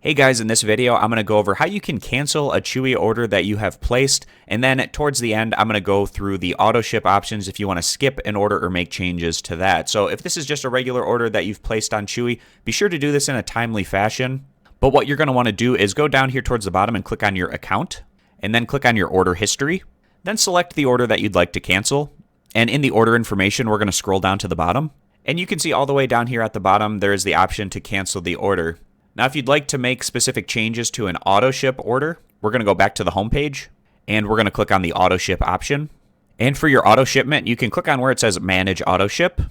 Hey guys, in this video, I'm going to go over how you can cancel a Chewy order that you have placed, and then towards the end, I'm going to go through the auto ship options if you want to skip an order or make changes to that. So if this is just a regular order that you've placed on Chewy, be sure to do this in a timely fashion. But what you're going to want to do is go down here towards the bottom and click on your account, and then click on your order history. Then select the order that you'd like to cancel. And in the order information, we're going to scroll down to the bottom. And you can see all the way down here at the bottom, there is the option to cancel the order. Now, if you'd like to make specific changes to an auto ship order, we're going to go back to the home page and we're going to click on the auto ship option. And for your auto shipment, you can click on where it says manage auto ship.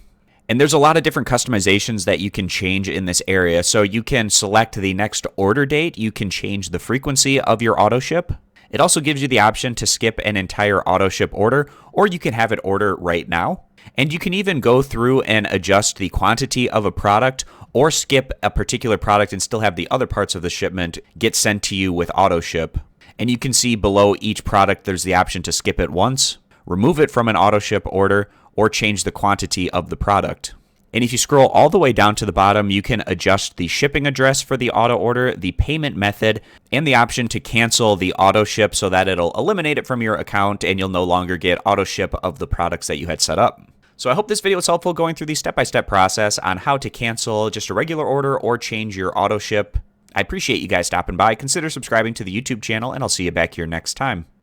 And there's a lot of different customizations that you can change in this area. So you can select the next order date. You can change the frequency of your auto ship. It also gives you the option to skip an entire auto ship order, or you can have it order right now. And you can even go through and adjust the quantity of a product or skip a particular product and still have the other parts of the shipment get sent to you with auto ship. And you can see below each product, there's the option to skip it once, remove it from an auto ship order, or change the quantity of the product. And if you scroll all the way down to the bottom, you can adjust the shipping address for the auto order, the payment method, and the option to cancel the auto ship so that it'll eliminate it from your account and you'll no longer get auto ship of the products that you had set up. So I hope this video was helpful going through the step-by-step process on how to cancel just a regular order or change your auto ship. I appreciate you guys stopping by. Consider subscribing to the YouTube channel, and I'll see you back here next time.